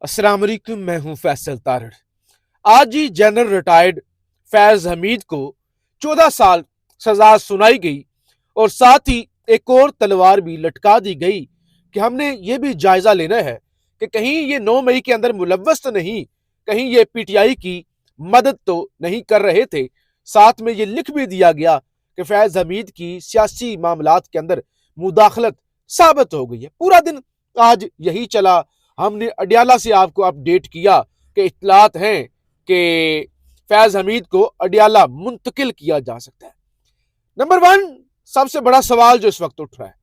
अस्सलाम वालेकुम, मैं हूं फैसल तारड़। आज ही जनरल रिटायर्ड फैज हमीद को 14 साल सजा सुनाई गई और साथ ही एक और तलवार भी लटका दी गई कि हमने ये भी जायजा लेना है कि कहीं ये 9 मई के अंदर मुलव्वस तो नहीं, कहीं ये पीटीआई की मदद तो नहीं कर रहे थे। साथ में ये लिख भी दिया गया कि फैज हमीद की सियासी मामलात के अंदर मुदाखलत साबित हो गई है। पूरा दिन आज यही चला। हमने अडियाला से आपको अपडेट किया कि इत्तलात हैं कि फैज हमीद को अडियाला मुंतकिल किया जा सकता है। नंबर वन, सबसे बड़ा सवाल जो इस वक्त उठ रहा है,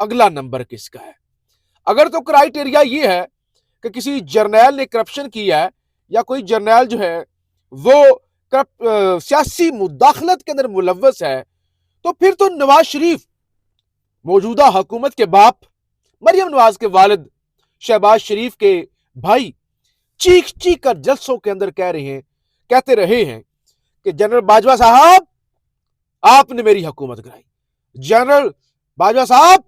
अगला नंबर किसका है? अगर तो क्राइटेरिया ये है कि किसी जर्नैल ने करप्शन किया है या कोई जर्नैल जो है वो सियासी मुदाखलत के अंदर मुलव्वस है, तो फिर तो नवाज शरीफ मौजूदा हुकूमत के बाप, मरियम नवाज के वालिद शहबाज शरीफ के भाई चीख चीख कर जलसों के अंदर कहते रहे हैं कि जनरल बाजवा साहब, आपने मेरी हुकूमत गिराई। जनरल बाजवा साहब,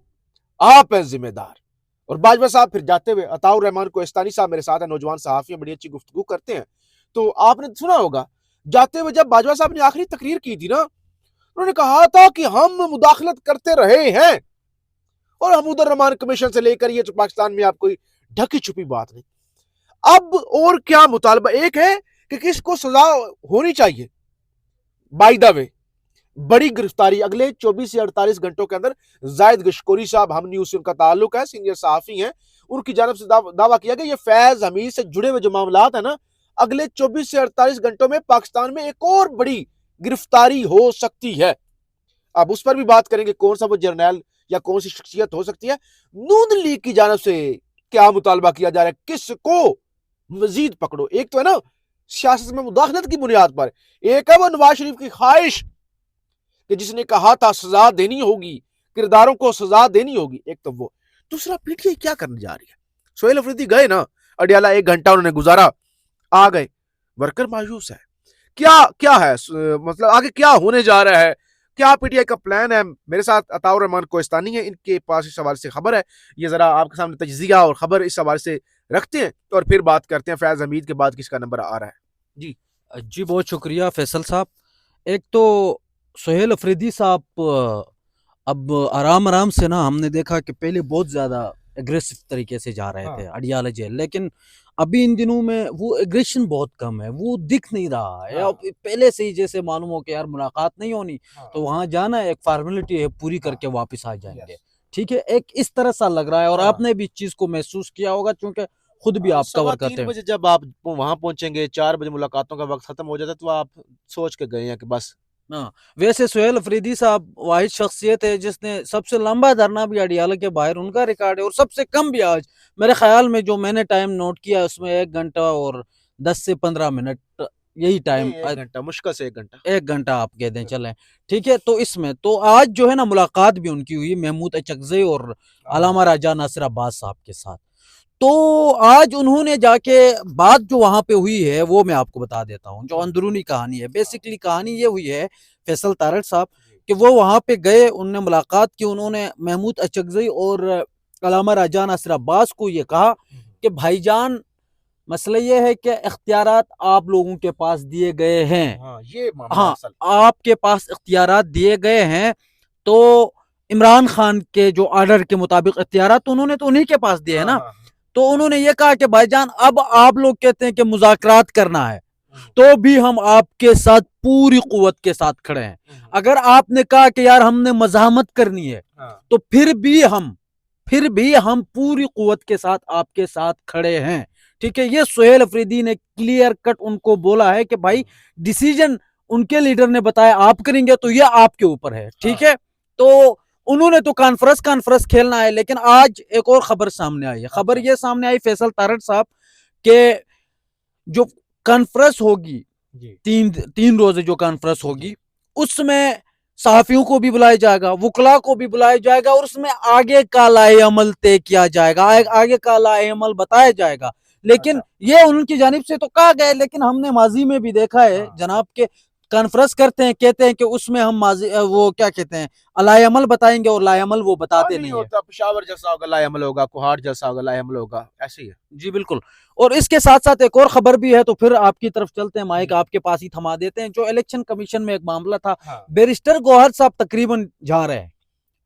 आप हैं जिम्मेदार। और बाजवा साहब फिर जाते हुए, अताउर रहमान कोहिस्तानी साहब मेरे साथ है, नौजवान सहाफी, बड़ी अच्छी गुफ्तगू करते हैं, तो आपने सुना होगा जाते हुए जब बाजवा साहब ने आखिरी तकरीर की थी ना, उन्होंने कहा था कि हम मुदाखलत करते रहे हैं और हमूदुर रहमान कमीशन से लेकर ये तो पाकिस्तान में आप कोई ढकी छुपी बात नहीं। अब और क्या मुतालबा? एक है कि किसको सजा होनी चाहिए। बाय द वे, बड़ी गिरफ्तारी अगले 24 से 48 घंटों के अंदर जायद गशकोरी साहब, हम न्यूज से उनका ताल्लुक है, सीनियर सहाफी हैं, उनकी जानब से दावा किया गया ये फैज हमीद से जुड़े हुए जो मामलात है ना, अगले 24 से 48 घंटों में पाकिस्तान में एक और बड़ी गिरफ्तारी हो सकती है। अब उस पर भी बात करेंगे, कौन सा वो जर्नैल या कौन सी शख्सियत हो सकती है। नून लीग की जानब से क्या मुतालबा किया जा रहा है, किसको मजीद पकड़ो? एक तो है ना सियासत में मुदाखलत की बुनियाद पर, एक है वो नवाज शरीफ की ख्वाहिश कि जिसने कहा था सजा देनी होगी, किरदारों को सजा देनी होगी, एक तो वो। दूसरा, पीटीआई क्या करने जा रही है? सोहेल अफरीदी गए ना अडियाला, 1 घंटा उन्होंने गुजारा, आ गए, वर्कर मायूस है। क्या क्या है मतलब आगे क्या होने जा रहा है? क्या पीटीआई का प्लान है? मेरे साथ अताउर रहमान कोहिस्तानी है, इनके पास इस हवाले से खबर है, ये जरा आपके सामने तजिया और खबर इस हवाले से रखते हैं और फिर बात करते हैं फैज हमीद के बाद किसका नंबर आ रहा है। जी जी, बहुत शुक्रिया फैसल साहब। एक तो सोहेल अफरीदी साहब अब आराम आराम से ना हमने देखा कि पहले बहुत ज़्यादा एग्रेसिव तरीके से जा रहे थे हाँ अडियाला जेल, लेकिन अभी इन दिनों में वो एग्रेशन बहुत कम है, वो दिख नहीं रहा है। अब हाँ पहले से ही जैसे मालूम हो कि यार मुलाकात नहीं होनी, हाँ तो वहाँ जाना है, एक फॉर्मेलिटी है, पूरी हाँ करके वापस आ जाएंगे। यस ठीक है, एक इस तरह सा लग रहा है और हाँ। आपने भी इस चीज़ को महसूस किया होगा क्योंकि खुद भी आप सवा कवर तीन करते हैं। बजे जब आप वहां पहुंचेंगे, 4 बजे मुलाकातों का वक्त खत्म हो जाता है, तो आप सोच के गए हैं कि बस। हाँ, वैसे सोहेल अफरीदी साहब वाहिद शख्सियत है जिसने सबसे लंबा धरना भी अडियाला के बाहर उनका रिकॉर्ड है, और सबसे कम भी आज मेरे ख्याल में जो मैंने टाइम नोट किया उसमें 1 घंटा और 10 से 15 मिनट, यही टाइम। नहीं, 1 घंटा, मुश्किल से 1 घंटा। 1 घंटा आप कह दें चलें। ठीक है, तो इसमें तो आज जो है ना मुलाकात भी उनकी हुई महमूद अचकज़ई और हाँ अलामा राजा नासिर अब्बास साहब के साथ। तो आज उन्होंने जाके बात जो वहां पे हुई है वो मैं आपको बता देता हूँ, जो अंदरूनी कहानी है। बेसिकली कहानी ये हुई है फैसल तारड़ साहब कि वो वहां पे गए, उनने मुलाकात की, उन्होंने महमूद अचकज़ई और अलामा राजा नासिर अब्बास को ये कहा कि भाईजान, मसला ये है कि इख्तियारात आप लोगों के पास दिए गए हैं। हाँ, ये मामला है हाँ, असल। आपके पास इख्तियारात दिए गए हैं, तो इमरान खान के जो ऑर्डर के मुताबिक इख्तियारात तो उन्होंने तो उन्हीं के पास दिए है हाँ ना। हाँ तो उन्होंने ये कहा कि भाईजान, अब आप लोग कहते हैं कि मुज़ाकरात करना है, हाँ तो भी हम आपके साथ पूरी कुव्वत के साथ खड़े हैं। अगर आपने कहा कि यार हमने मज़ाहमत करनी है, हाँ तो फिर भी हम पूरी कुव्वत के साथ आपके साथ खड़े हैं। ठीक है, ये सोहेल अफरीदी ने क्लियर कट उनको बोला है कि भाई डिसीजन उनके लीडर ने बताया आप करेंगे तो ये आपके ऊपर है। ठीक हाँ है, तो उन्होंने तो कॉन्फ्रेंस कॉन्फ्रेंस खेलना है, लेकिन आज एक और खबर सामने आई है। खबर अच्छा ये सामने आई फैसल तारड़ साहब के जो कॉन्फ्रेंस होगी, जी तीन तीन रोजे जो कॉन्फ्रेंस होगी, उसमें सहाफियों को भी बुलाया जाएगा, वकला को भी बुलाया जाएगा, और उसमें आगे का लाए अमल तय किया जाएगा, आगे का लाए अमल बताया जाएगा। लेकिन अच्छा ये उनकी जानिब से तो कहा गया है, लेकिन हमने माजी में भी देखा है हाँ जनाब के कॉन्फ्रेंस करते हैं, कहते हैं कि उसमें हम वो क्या कहते हैं अलायमल बताएंगे, और लायमल वो बताते नहीं है। होता पेशावर जैसा होगा लायमल होगा, कुहाड़ जैसा होगा लायमल होगा, ऐसे ही है। जी बिल्कुल। और इसके साथ साथ एक और खबर भी है, तो फिर आपकी तरफ चलते हैं, माइक आपके पास ही थमा देते हैं। जो इलेक्शन कमीशन में एक मामला था, हाँ। बैरिस्टर गौहर साहब तकरीबन जा रहे हैं,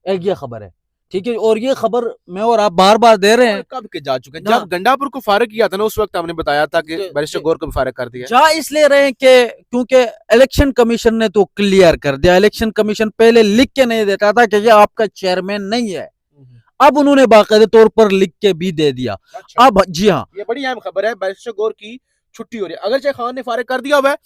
एक ये खबर है, ठीक है। और ये खबर मैं और आप बार बार दे रहे हैं। कब के जा चुके हैं? ना। जब गंडापुर को फारिग किया था ना, उस वक्त हमने बताया था कि बैरिस्टर गौर को भी फारिग कर दिया। जा इसलिए रहे हैं कि क्योंकि इलेक्शन कमीशन ने तो क्लियर कर दिया। इलेक्शन कमीशन पहले लिख के नहीं देता था कि ये आपका चेयरमैन नहीं है, अब उन्होंने बाकायदे तौर पर लिख के भी दे दिया। अच्छा। अब जी हाँ, ये बड़ी अहम खबर है, बैरिस्टर गौर की छुट्टी हो रही है। अगर जय खान ने फारिग कर दिया हुआ है,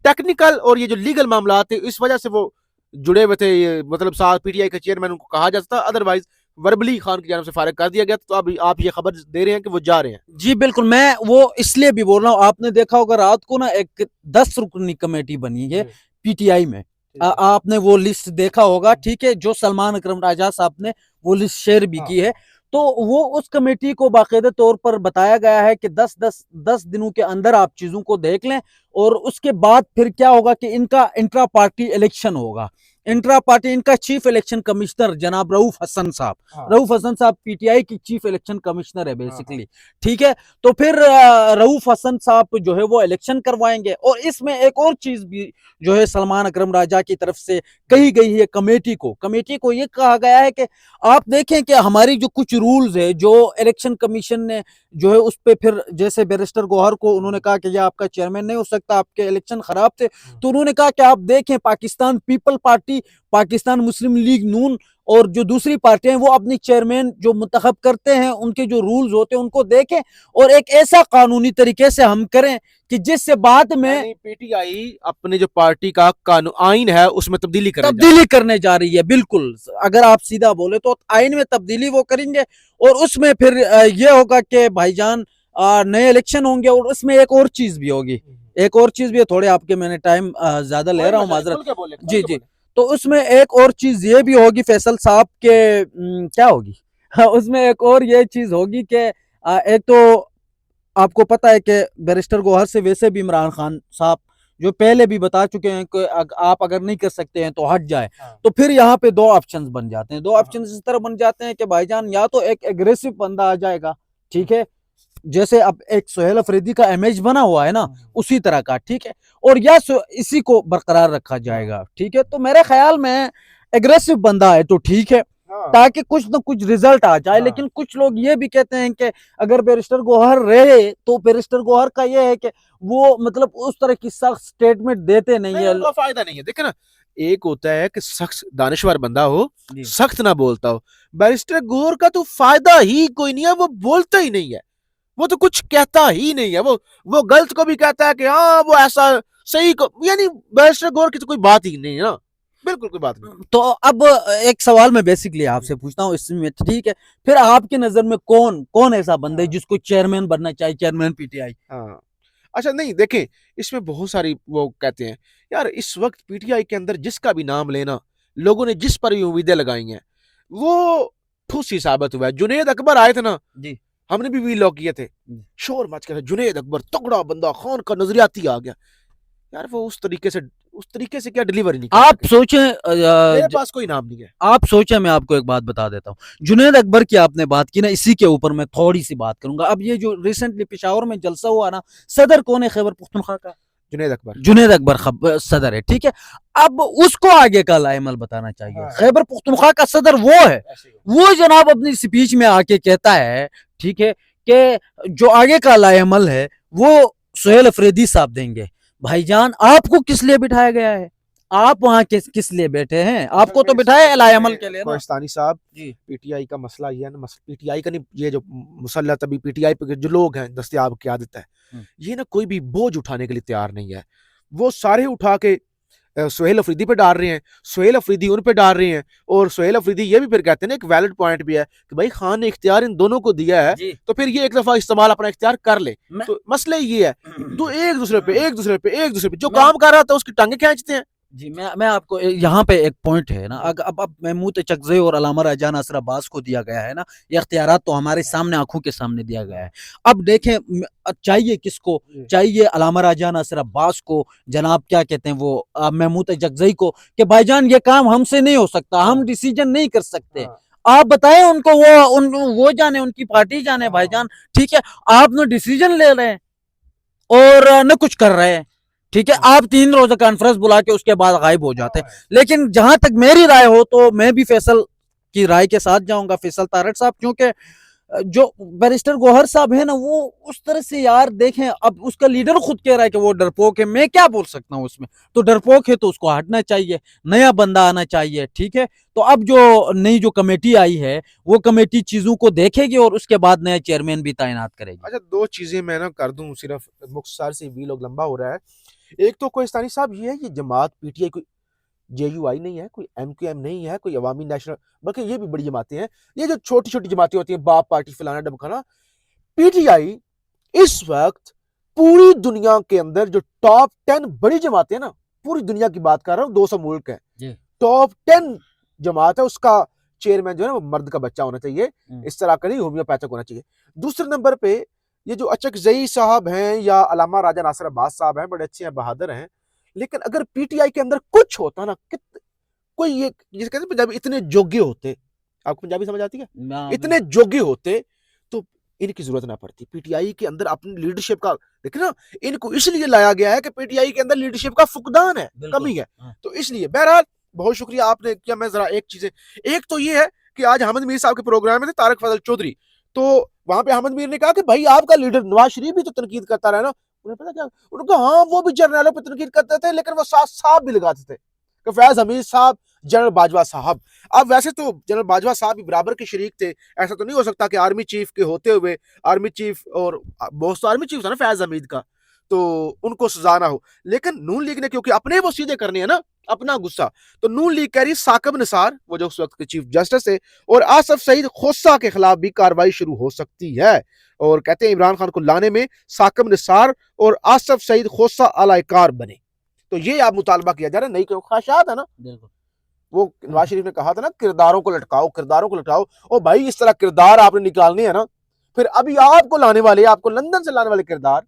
टेक्निकल और ये जो लीगल मामला थे इस वजह से वो जुड़े हुए थे, ये मतलब साथ पीटीआई का चेयरमैन उनको कहा जाता था, अदरवाइज वर्बली खान की जानब से फारिग कर दिया गया। तो अभी आप ये खबर दे रहे हैं कि वो जा रहे हैं। जी बिल्कुल। मैं वो इसलिए भी बोल रहा हूँ, आपने देखा होगा रात को ना एक 10 रुकनी कमेटी बनी है पीटीआई में, आपने वो लिस्ट देखा होगा, ठीक है, जो सलमान अकरम राजा साहब ने वो लिस्ट शेयर भी की है। तो वो उस कमेटी को बाकायदे तौर पर बताया गया है कि 10 दिनों के अंदर आप चीजों को देख लें, और उसके बाद फिर क्या होगा कि इनका इंट्रा पार्टी इलेक्शन होगा। इंट्रा पार्टी इनका चीफ इलेक्शन कमिश्नर जनाब रऊफ हसन साहब, रऊफ हसन साहब पीटीआई की चीफ इलेक्शन कमिश्नर है बेसिकली, ठीक है। तो फिर रऊफ हसन साहब जो है वो इलेक्शन करवाएंगे। और इसमें एक और चीज भी जो है सलमान अकरम राजा की तरफ से कही गई है कमेटी को ये कहा गया है कि आप देखें कि हमारी जो कुछ रूल्स है, जो इलेक्शन कमीशन ने जो है उस पे फिर जैसे बैरिस्टर गौहर को उन्होंने कहा कि ये आपका चेयरमैन नहीं हो सकता, आपके इलेक्शन खराब थे, तो उन्होंने कहा कि आप देखें पाकिस्तान पीपल पार्टी, पाकिस्तान मुस्लिम लीग नून और जो दूसरी पार्टियां हैं वो अपनी चेयरमैन जो मुंतखब करते हैं उनके जो रूल्स होते हैं उनको देखें, और एक ऐसा कानूनी तरीके से हम करें कि जिससे बाद में पीटीआई अपने जो पार्टी का कानून आइन है उसमें तब्दीली करने जा रही है। बिल्कुल, अगर आप सीधा बोले तो आइन में तब्दीली वो करेंगे, और उसमें फिर ये होगा कि भाईजान नए इलेक्शन होंगे। और उसमें एक और चीज भी होगी, एक और चीज भी है, थोड़े आपके मैंने टाइम ज्यादा ले रहा हूँ माजरत। जी जी। तो उसमें एक और चीज ये भी होगी फैसल साहब के क्या होगी उसमें एक और ये चीज होगी कि एक तो आपको पता है कि बैरिस्टर गौहर से वैसे भी इमरान खान साहब जो पहले भी बता चुके हैं कि आप अगर नहीं कर सकते हैं तो हट जाए। तो फिर यहाँ पे दो ऑप्शंस बन जाते हैं, दो ऑप्शंस इस तरह बन जाते हैं कि भाईजान या तो एक एग्रेसिव बंदा आ जाएगा, ठीक है, जैसे अब एक सुहेल अफरीदी का इमेज बना हुआ है ना उसी तरह का, ठीक है, और या इसी को बरकरार रखा जाएगा, ठीक है। तो मेरे ख्याल में एग्रेसिव बंदा है तो ठीक है, ताकि कुछ ना कुछ रिजल्ट आ जाए। लेकिन कुछ लोग ये भी कहते हैं कि अगर बैरिस्टर गौहर रहे तो बैरिस्टर गौहर का ये है कि वो मतलब उस तरह की सख्त स्टेटमेंट देते नहीं है, उनका फायदा नहीं है। देखे ना, एक होता है कि सख्त दानिशवर बंदा हो, सख्त ना बोलता हो। बैरिस्टर गौहर का तो फायदा ही कोई नहीं है, वो बोलता ही नहीं है, वो तो कुछ कहता ही नहीं है। वो गलत को भी कहता है कि हाँ वो ऐसा, सही को, यानी बैरिस्टर गौहर की तो कोई बात ही नहीं है ना, बिल्कुल कोई बात नहीं। तो अब एक सवाल मैं बेसिकली आपसे पूछता हूँ इसमें, ठीक है, फिर आपकी नजर में कौन ऐसा बंदा है जिसको चेयरमैन बनना चाहिए, चेयरमैन पीटीआई? हाँ, अच्छा, नहीं देखें, इसमें बहुत सारी वो कहते हैं यार, इस वक्त पीटीआई के अंदर जिसका भी नाम लेना, लोगों ने जिस पर भी उम्मीदें लगाई हैं वो ठूस ही साबित हुआ है। जुनेद अकबर आए थे ना जी, हमने भी वीलॉग किए थे, शोर मच गया था, जुनेद अकबर तगड़ा बंदा, खान का नजरियाती आ गया यार, वो उस तरीके से क्या डिलीवरी नहीं। आप सोचें, मेरे पास कोई नाम नहीं है। आप सोचें, मैं आपको एक बात बता देता हूँ, जुनेद अकबर की आपने बात की ना, इसी के ऊपर मैं थोड़ी सी बात करूंगा। अब ये जो रिसेंटली पेशावर में जलसा हुआ ना, सदर कौन है खैबर पख्तूनख्वा का? जुनेद अकबर सदर है, ठीक है। अब उसको आगे का लाइमल बताना चाहिए। खैबर पख्तूनख्वा का सदर वो है, वो जनाब अपनी स्पीच में आके कहता है, ठीक है, कि जो आगे का लाइमल है वो सुहेल अफरीदी साहब देंगे। भाईजान आपको किस लिए बिठाया गया है? आप वहां किस लिए बैठे हैं? आपको तो बिठाया लाइमल के लिए। कोहिस्तानी साहब जी, पीटीआई का मसला ये है ना, पीटीआई का नहीं, ये जो मुसल्लत अभी पीटीआई पे जो लोग हैं दस्तयाब क़यादत है, ये ना कोई भी बोझ उठाने के लिए तैयार नहीं है। वो सारे उठा के सुहेल अफरीदी पे डाल रहे हैं, सुहेल अफरीदी उन पे डाल रहे हैं, और सुहेल अफरीदी ये भी फिर कहते हैं ना, एक वैलिड पॉइंट भी है कि भाई खान ने इख्तियार इन दोनों को दिया है, तो फिर ये एक दफा इस्तेमाल अपना इख्तियार कर ले। तो मसला ये है, तो एक दूसरे पे जो काम कर रहा था उसकी टांगे खींचते हैं। जी, मैं आपको यहाँ पे एक पॉइंट है ना, अब महमूद चकज़ई और अल्लामा राजा नासिर अब्बास को दिया गया है ना, ये इख्तियारात तो हमारे सामने, आँखों के सामने दिया गया है। अब देखें चाहिए किसको? चाहिए अल्लामा राजा नासिर अब्बास को, जनाब क्या कहते हैं वो महमूद चकज़ई को, कि भाईजान ये काम हमसे नहीं हो सकता, हम डिसीजन नहीं कर सकते। आप बताएं उनको, वो जाने, उनकी पार्टी जाने भाईजान, ठीक है? आप ना डिसीजन ले रहे हैं और न कुछ कर रहे हैं, ठीक है? आप 3 रोज़ा कॉन्फ्रेंस बुला के उसके बाद गायब हो जाते हैं। लेकिन जहां तक मेरी राय हो तो मैं भी फैसल की राय के साथ जाऊंगा, फैसल तारड़ साहब, क्योंकि जो बैरिस्टर गौहर साहब है ना, वो उस तरह से यार देखें, अब उसका लीडर खुद कह रहा है कि वो डरपोक है, मैं क्या बोल सकता हूँ उसमें? तो डरपोक है तो उसको हटना चाहिए, नया बंदा आना चाहिए, ठीक है? तो अब जो नई जो कमेटी आई है, वो कमेटी चीजों को देखेगी और उसके बाद नया चेयरमैन भी तैनात करेगी। अच्छा, दो चीजें मैं ना कर दूं, सिर्फ मुख्तसर से भी लोग लंबा हो रहा है। एक तो कोहिस्तानी साहब ये है कि जमात पीटीआई कोई जेयूआई नहीं है, कोई एमक्यूएम नहीं है, कोई अवामी नेशनल, बल्कि ये भी बड़ी जमातें हैं। ये जो छोटी छोटी जमातें होती हैं, बाप पार्टी फलाना डमखाना, पीटीआई इस वक्त पूरी दुनिया के अंदर जो टॉप 10 बड़ी जमातें हैं ना, पूरी दुनिया की बात कर रहा हूँ, 200 मुल्क है, टॉप 10 जमात है, उसका चेयरमैन जो है ना वो मर्द का बच्चा होना चाहिए, इस तरह का नहीं, होम्योपैथिक होना चाहिए। दूसरे नंबर पे ये जो चकज़ई साहब हैं या अल्लामा राजा नासिर अब्बास साहब हैं, बड़े अच्छे हैं, बहादुर हैं, लेकिन अगर पीटीआई के अंदर कुछ होता ना, कोई ये जिसे कहते हैं पंजाबी, इतने योग्य होते, आपको पंजाबी समझ आती है, इतने योग्य होते तो इनकी जरूरत ना पड़ती। पीटीआई के अंदर अपनी लीडरशिप का देखिए ना, इनको इसलिए लाया गया है कि पीटीआई के अंदर लीडरशिप का फुकदान है, कमी है, तो इसलिए। बहरहाल बहुत शुक्रिया आपने किया। मैं जरा एक चीजें, एक तो ये है कि आज अहमद मीर साहब के प्रोग्राम में थे तारक फजल चौधरी, तो वहां पे अहमद मीर ने कहा कि भाई आपका लीडर नवाज शरीफ भी तो तनकीद करता रहा ना। उन्हें पता क्या, उन्होंने कहा हाँ वो भी जर्नलों पर तनकीद करते थे, लेकिन वो साथ साहब भी लगाते थे कि फैज हमीद साहब, जनरल बाजवा साहब। अब वैसे तो जनरल बाजवा साहब भी बराबर के शरीक थे, ऐसा तो नहीं हो सकता कि आर्मी चीफ के होते हुए, आर्मी चीफ और बहुत तो आर्मी चीफ था ना फैज हमीद का, तो उनको सजा ना हो। लेकिन नून लीग ने क्योंकि अपने वो सीधे करने हैं ना, अपना गुस्सा, तो नून लीग कह रही साकिब निसार, वो जो उस वक्त के चीफ जस्टिस है, और आसफ सईद खोसा के खिलाफ भी कार्रवाई शुरू हो सकती है। और कहते हैं इमरान खान को लाने में साकिब निसार और आसफ सईद खोसा अलाकार बने। तो ये आप मुतालबा किया जा रहा है, नहीं क्यों ख्वाहिशात है ना, वो नवाज शरीफ ने कहा था ना, किरदारों को लटकाओ, किरदारों को लटकाओ। और भाई इस तरह किरदार आपने निकालने हैं ना, फिर अभी आपको लाने वाले, आपको लंदन से लाने वाले किरदार,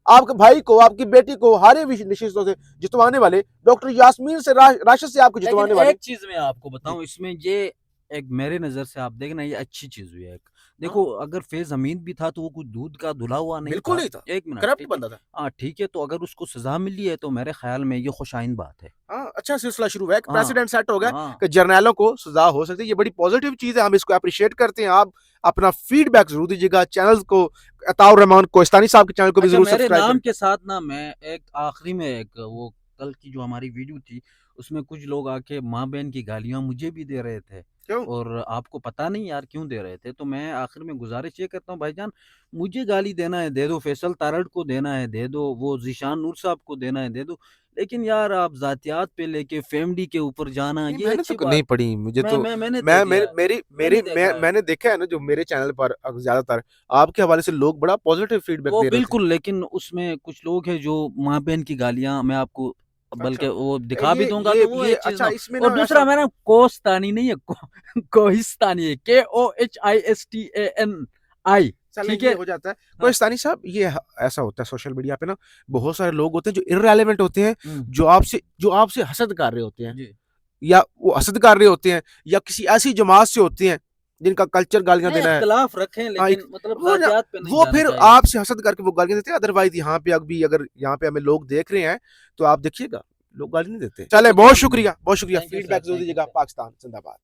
आपके भाई को, आपकी बेटी को हारे निशिस्तों से जितवाने वाले, डॉक्टर यास्मीन से राशिद से आपको जितवाने वाले। एक चीज मैं आपको बताऊं इसमें, ये एक मेरे नजर से आप देखना, ये अच्छी चीज हुई है। देखो अगर फैज हमीद भी था तो वो कुछ दूध का धुला हुआ नहीं बिल्कुल था, नहीं था, एक मिनट, करप्ट बंदा था। हाँ ठीक है, तो अगर उसको सजा मिली है तो मेरे ख्याल में ये खुशाइन बात है। हाँ, अच्छा सिलसिला शुरू हुआ है, प्रेसिडेंट सेट हो गया हाँ, कि जर्नैलों को सजा हो सकती है। ये बड़ी पॉजिटिव चीज है, हम इसको अप्रिशिएट करते हैं। आप अपना फीडबैक जरूर दीजिएगा, चैनल को अताउर रहमान कोहिस्तानी साहब के चैनल को भी अच्छा जरूर मेरे सब्सक्राइब नाम करें। के साथ ना, मैं एक आखिरी में एक वो कल की जो हमारी वीडियो थी, उसमें कुछ लोग आके माँ बहन की गालियां मुझे भी दे रहे थे, क्यों? और आपको पता नहीं यार क्यों दे रहे थे। तो मैं आखिर में गुजारिश ये करता हूँ, भाईजान मुझे गाली देना है दे दो, फैसल तारड़ को देना है दे दो, वो जीशान नूर साहब को देना है दे दो, लेकिन यार आप जातियात पे लेके फैमिली के ऊपर जाना, नहीं, ये मैंने अच्छी तो बात। नहीं पढ़ी, मुझे तो मैंने दे मैं दिया, मैंने देखा है ना जो मेरे चैनल पर ज्यादातर आपके हवाले से लोग बड़ा पॉजिटिव फीडबैक वो दे रहे थे। बिल्कुल, लेकिन उसमें कुछ लोग हैं जो माँ बहन की गालियां, मैं आपको अच्छा, बल्कि वो दिखा भी दूंगा, तो वो ये एक चीज अच्छा, ना। इसमें और ना दूसरा ऐसा, मेरा कोहिस्तानी नहीं है, कोहिस्तानी है, KOHISTANI, चलें ठीक ये है। हो जाता है। हाँ, कोहिस्तानी साहब ये ऐसा होता है सोशल मीडिया पे ना, बहुत सारे लोग होते हैं जो इररेलेवेंट होते हैं, जो आपसे हसद कर रहे होते हैं, जी, या वो हसद कर रहे होते हैं, या किसी ऐसी जमात से होते हैं जिनका कल्चर गालियां नहीं देना है। इख्तिलाफ रखें, हाँ, लेकिन मतलब वो ना, जातियात पे नहीं वो जाना फिर चाहिए। आपसे हसद करके वो गालियां देते हैं। अदरवाइज यहाँ पे अभी अगर यहाँ पे हमें लोग देख रहे हैं तो आप देखिएगा, लोग गाली नहीं देते। चले, ओके, बहुत थैंक यू, शुक्रिया, बहुत शुक्रिया। थैंक यू सर, फीडबैक जरूर थैंक यू दीजिएगा। सर। पाकिस्तान जिंदाबाद।